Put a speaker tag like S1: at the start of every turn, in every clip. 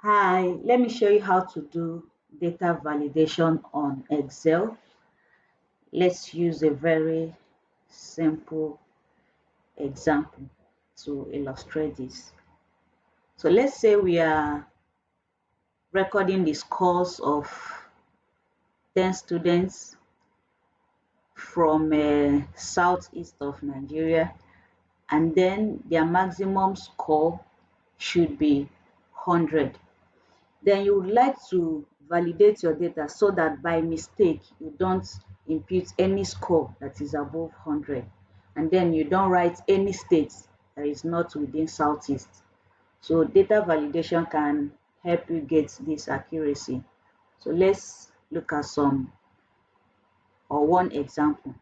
S1: Hi, let me show you how to do data validation on Excel. Let's use a very simple example to illustrate this. So let's say we are recording the scores of 10 students from southeast of Nigeria, and then their maximum score should be 100. Then you would like to validate your data so that by mistake you don't impute any score that is above 100, and then you don't write any state that is not within southeast. So data validation can help you get this accuracy. So let's look at some or one example.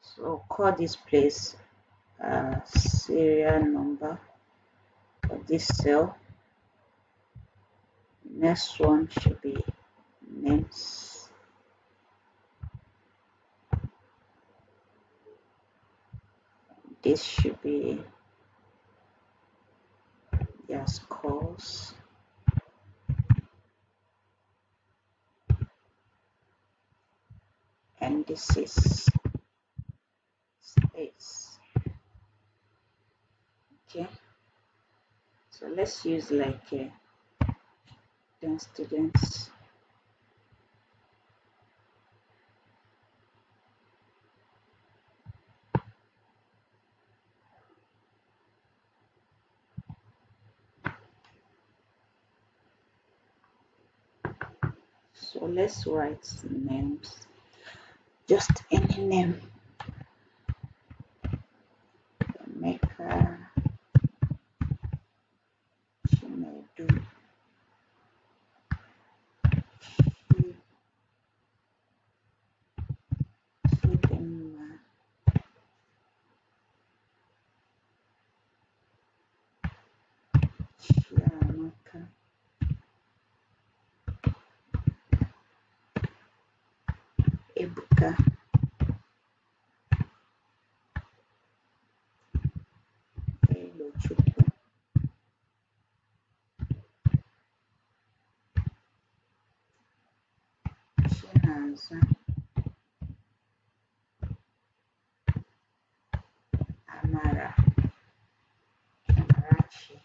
S1: So call this place serial number for this cell. Next one should be names. This should be their scores. And this is states. Okay, so let's use like 10 students. So let's write names, just any name. Emeka, Chinedu, Chidinma, Chiamaka, Ebuka, Elochukwu, Chinaza, Amara, Amarachi,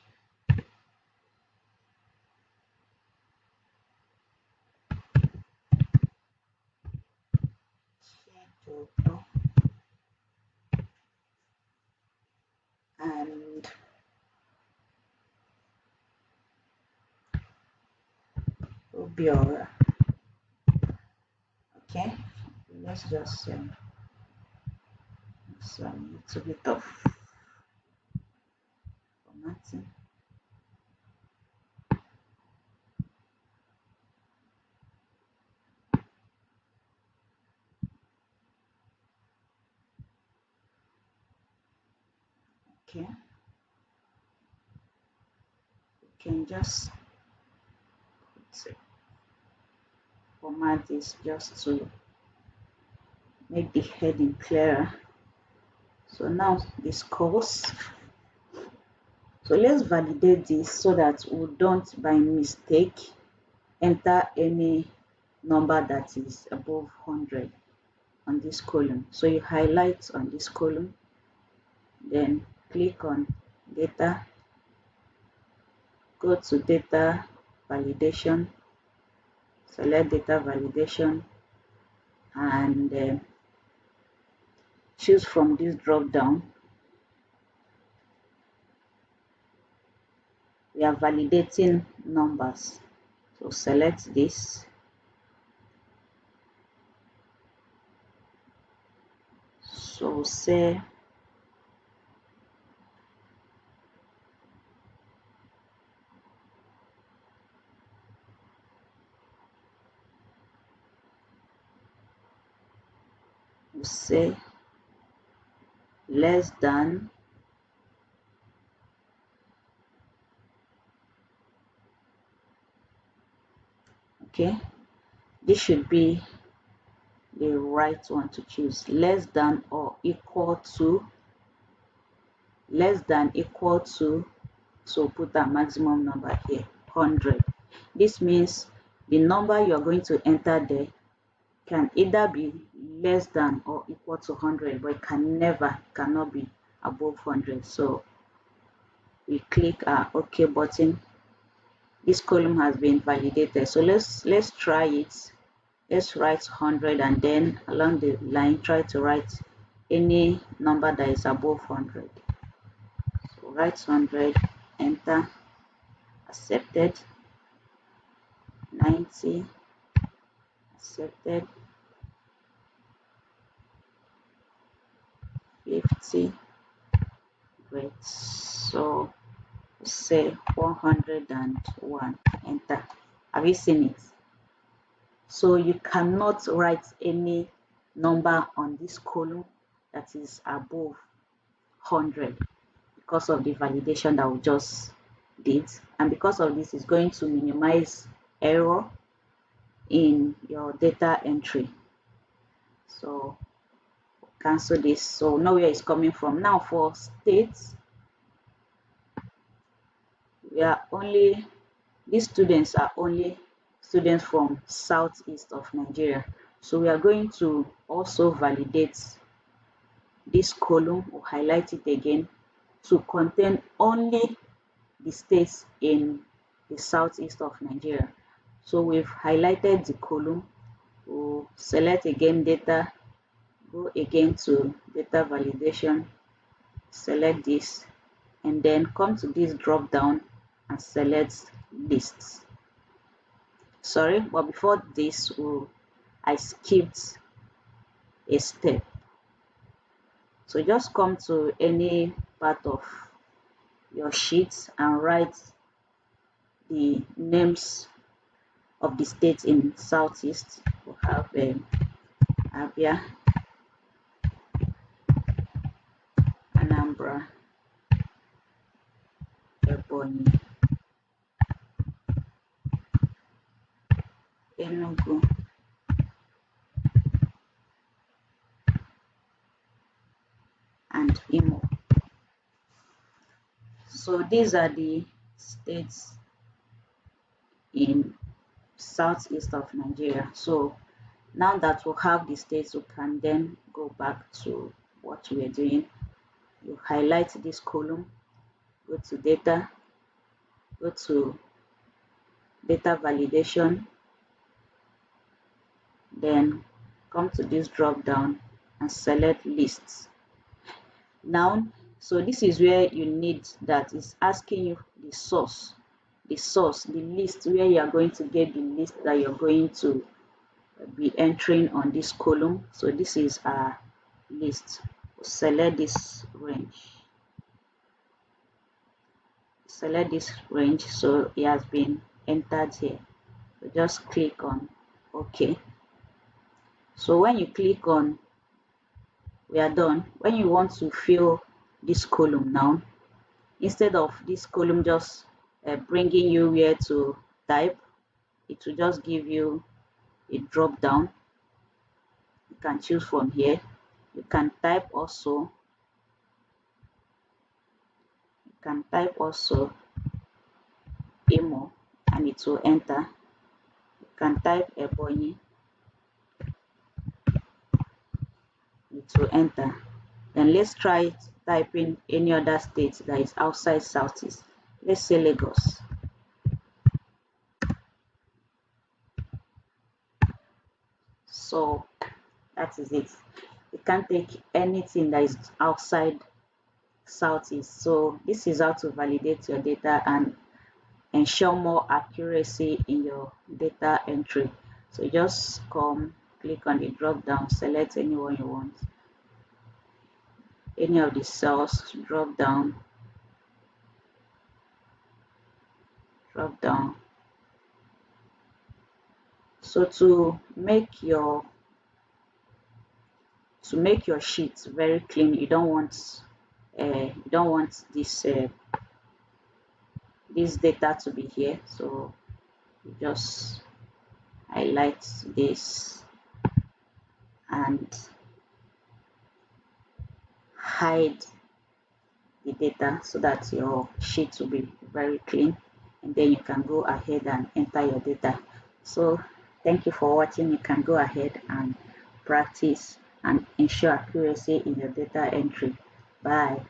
S1: Chidodo, and Obiora. Okay, let's just some little bit of formatting. Okay, you can just format this just to make the heading clearer. So now this course. So let's validate this so that we don't by mistake enter any number that is above 100 on this column. So you highlight on this column, then click on data, go to data validation, select data validation, and choose from this drop down. We are validating numbers, so select this. So say less than okay, this should be the right one to choose. Less than or equal to less than equal to, so put a maximum number here, 100. This means the number you're going to enter there can either be less than or equal to 100, but it cannot be above 100. So we click our OK button. This column has been validated. So let's try it. Let's write 100, and then along the line try to write any number that is above 100. So write 100, enter, accepted, 90, accepted, 50, great. So say 101, enter. Have you seen it? So you cannot write any number on this column that is above 100 because of the validation that we just did, and because of this, it's going to minimize error in your data entry. So cancel this. So know where it's coming from. Now for states, these students are only students from southeast of Nigeria. So we are going to also validate this column, or highlight it again, to contain only the states in the southeast of Nigeria. So we've highlighted the column. We'll select again data, go again to data validation, select this, and then come to this drop down and select lists. Sorry, but before this, I skipped a step. So just come to any part of your sheet and write the names of the states in southeast. We have Abia, Anambra, Ebonyi, Enugu, and Imo. So these are the states in southeast of Nigeria. So now that we have the states, we can then go back to what we are doing. You highlight this column, go to data, go to data validation, then come to this drop down and select lists. Now, so this is where you need, that is asking you the list, where you are going to get the list that you're going to be entering on this column. So this is our list. Select this range. Select this range, so it has been entered here. So just click on OK. So when you click on we are done, when you want to fill this column now, instead of this column just bringing you where to type, it will just give you a drop down. You can choose from here. You can type also. You can type also Imo and it will enter. You can type Ebonyi. It will enter. Then let's try typing any other state that is outside southeast. Let's say Lagos. So that is it. You can't take anything that is outside southeast. So this is how to validate your data and ensure more accuracy in your data entry. So just come, click on the drop down, select anyone you want, any of the cells, drop down, so to make your sheet very clean, you don't want this data to be here. So you just highlight this and hide the data so that your sheet will be very clean, and then you can go ahead and enter your data. So thank you for watching. You can go ahead and practice and ensure accuracy in your data entry. Bye.